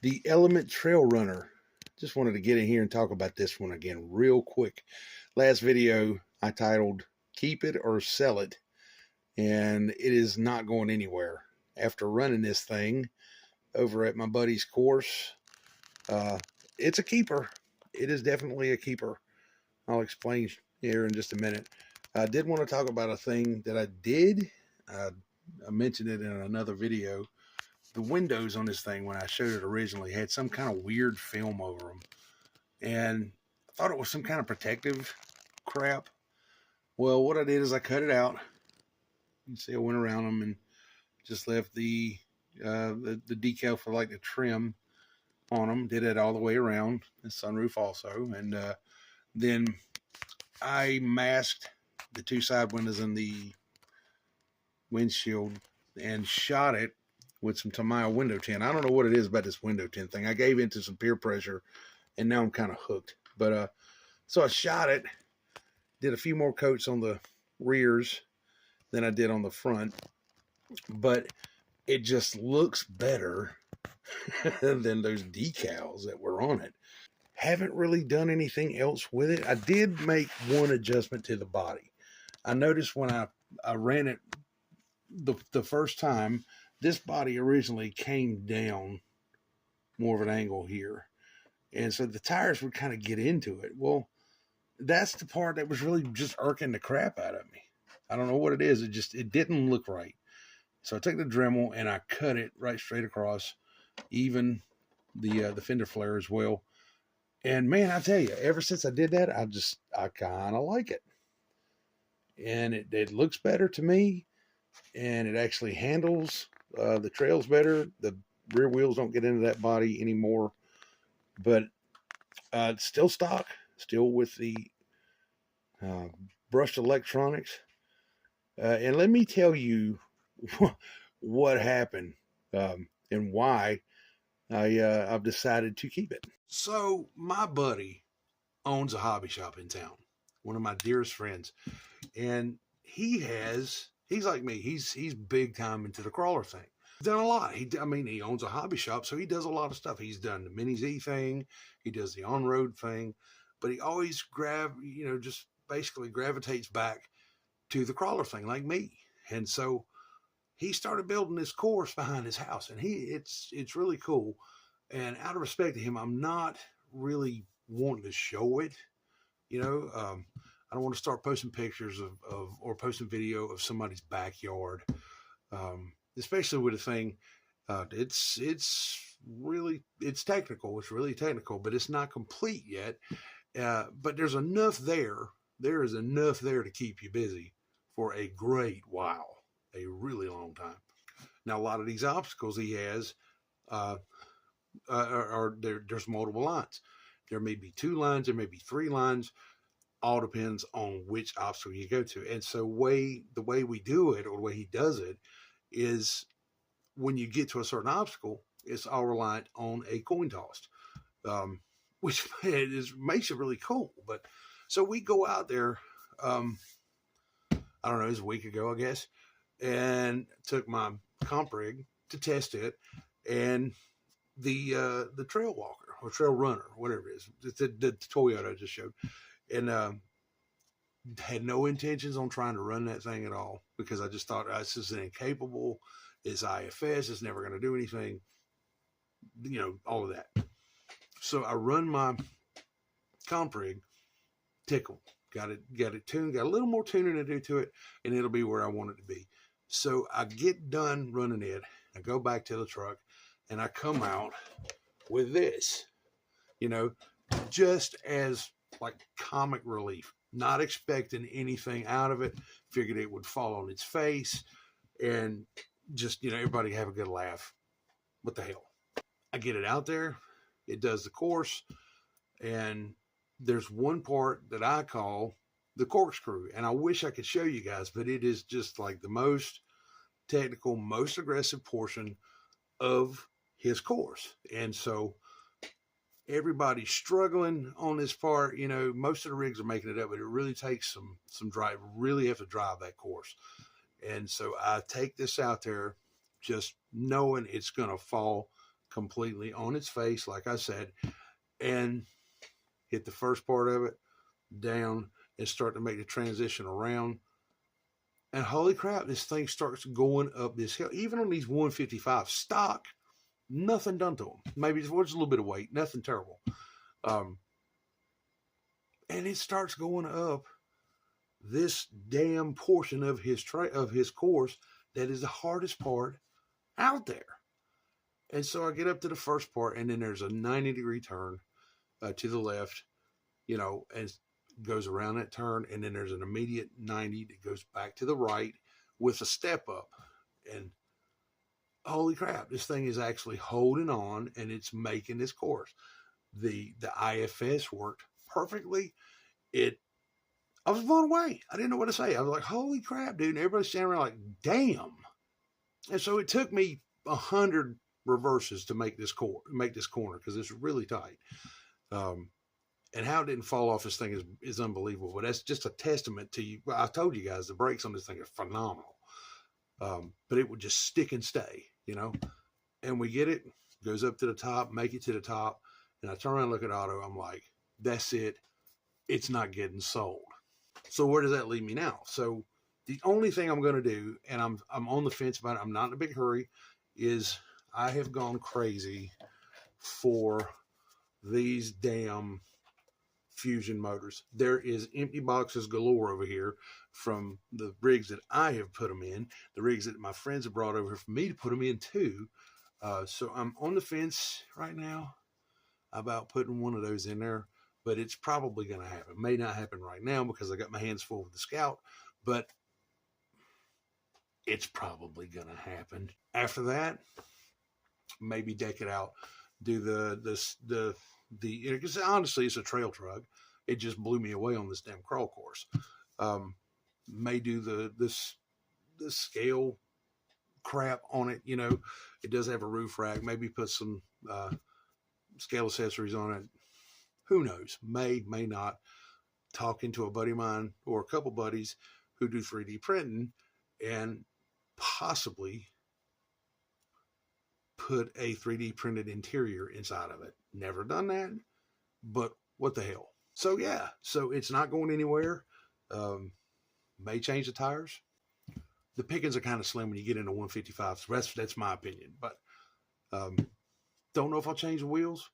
The Element Trail Runner. Just wanted to get in here and talk about this one again real quick. Last video I titled Keep It or Sell It, and it is not going anywhere. After running this thing over at my buddy's course, it's a keeper. It is definitely a keeper. I'll explain here in just a minute. I did want to talk about a thing that I did. I mentioned it in another video. The windows on this thing, when I showed it originally, had some kind of weird film over them, and I thought it was some kind of protective crap. Well, what I did is I cut it out. You can see I went around them and just left the decal for like the trim on them. Did it all the way around the sunroof also, and then I masked the two side windows and the windshield and shot it with some Tamiya window tint. I don't know what it is about this window tint thing. I gave into some peer pressure, and now I'm kind of hooked. But so I shot it, did a few more coats on the rears than I did on the front, but it just looks better than those decals that were on it. Haven't really done anything else with it. I did make one adjustment to the body. I noticed when I ran it the first time, this body originally came down more of an angle here. And so the tires would kind of get into it. Well, that's the part that was really just irking the crap out of me. I don't know what it is. It didn't look right. So I took the Dremel and I cut it right straight across, even the fender flare as well. And man, I tell you, ever since I did that, I kind of like it. And it looks better to me, and it actually handles the trails better. The rear wheels don't get into that body anymore, but it's still stock, still with the brushed electronics. And let me tell you what happened and why I've decided to keep it. So my buddy owns a hobby shop in town, one of my dearest friends, and he's like me. He's big time into the crawler thing. He's done a lot. He owns a hobby shop, so he does a lot of stuff. He's done the Mini Z thing, he does the on-road thing, but he always just basically gravitates back to the crawler thing like me. And so he started building this course behind his house, and it's really cool. And out of respect to him, I'm not really wanting to show it. I don't want to start posting pictures of or posting video of somebody's backyard, especially with a thing. It's technical. It's really technical, but it's not complete yet. But there's enough there. There is enough there to keep you busy for a great while, a really long time. Now, a lot of these obstacles he has there's multiple lines. There may be 2 lines, there may be 3 lines. All depends on which obstacle you go to. And so the way we do it, or the way he does it, is when you get to a certain obstacle, it's all reliant on a coin toss, which makes it really cool. But so we go out there, I don't know, it was a week ago, I guess, and took my comp rig to test it, and the trail walker or trail runner, whatever it is, the Toyota I just showed, and had no intentions on trying to run that thing at all, because I just thought this is incapable. It's IFS. It's never going to do anything. All of that. So I run my comp rig, tickled, got it tuned, got a little more tuning to do to it, and it'll be where I want it to be. So I get done running it. I go back to the truck, and I come out with this, just as like comic relief, not expecting anything out of it. Figured it would fall on its face and just, everybody have a good laugh. What the hell? I get it out there. It does the course. And there's one part that I call the corkscrew. And I wish I could show you guys, but it is just like the most technical, most aggressive portion of his course. And so everybody's struggling on this part. Most of the rigs are making it up, but it really takes some drive. Really have to drive that course. And so I take this out there just knowing it's going to fall completely on its face, like I said, and hit the first part of it down and start to make the transition around. And holy crap, this thing starts going up this hill. Even on these 155 stock, nothing done to them. Maybe it's a little bit of weight, nothing terrible. And it starts going up this damn portion of his course that is the hardest part out there. And so I get up to the first part, and then there's a 90-degree turn to the left, you know, and goes around that turn, and then there's an immediate 90 that goes back to the right with a step up. And holy crap, this thing is actually holding on, and it's making this course. The IFS worked perfectly. I was blown away. I didn't know what to say. I was like, holy crap, dude. And everybody's standing around like, damn. And so it took me 100 reverses to make this corner because it's really tight. And how it didn't fall off this thing is unbelievable. But that's just a testament to you. Well, I told you guys the brakes on this thing are phenomenal. But it would just stick and stay, you know. And we get it, goes up to the top, make it to the top. And I turn around and look at Otto. I'm like, that's it. It's not getting sold. So where does that leave me now? So the only thing I'm going to do, and I'm on the fence about it, I'm not in a big hurry, is I have gone crazy for these damn Fusion motors. There is empty boxes galore over here from the rigs that I have put them in, the rigs that my friends have brought over here for me to put them in too. So I'm on the fence right now about putting one of those in there, but it's probably going to happen. May not happen right now because I got my hands full with the Scout, but it's probably going to happen. After that, maybe deck it out, do because honestly, it's a trail truck. It just blew me away on this damn crawl course. May do the scale crap on it. You know, it does have a roof rack. Maybe put some scale accessories on it. Who knows? May not. Talking to a buddy of mine or a couple buddies who do 3D printing and possibly put a 3D printed interior inside of it. Never done that, but what the hell? So yeah, so it's not going anywhere. May change the tires. The pickings are kind of slim when you get into 155. So that's my opinion, but don't know if I'll change the wheels.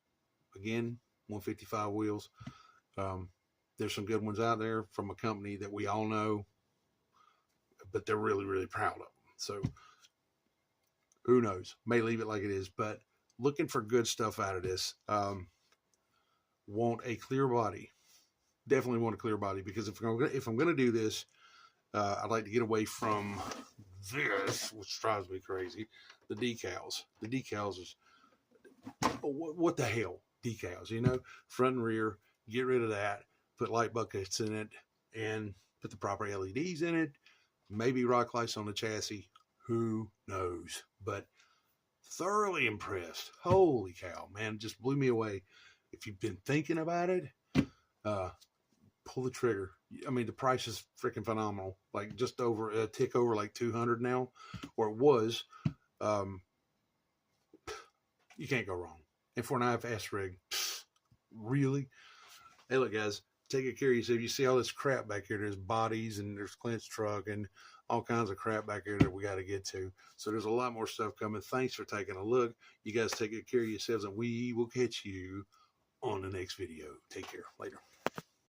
Again, 155 wheels. There's some good ones out there from a company that we all know, but they're really, really proud of them. So who knows? May leave it like it is, but looking for good stuff out of this. Want a clear body. Definitely want a clear body, because if I'm gonna do this, I'd like to get away from this, which drives me crazy. The decals. The decals is what the hell? Decals, you know, front and rear. Get rid of that. Put light buckets in it and put the proper LEDs in it. Maybe rock lights on the chassis. Who knows? But thoroughly impressed. Holy cow, man. Just blew me away. If you've been thinking about it, pull the trigger. I mean, the price is freaking phenomenal. Like just over a tick over like 200 now, or it was. You can't go wrong. And for an IFS rig, really? Hey, look, guys, take good care of yourself. You see all this crap back here. There's bodies and there's Clint's truck and all kinds of crap back here that we got to get to. So there's a lot more stuff coming. Thanks for taking a look. You guys take good care of yourselves, and we will catch you on the next video. Take care. Later.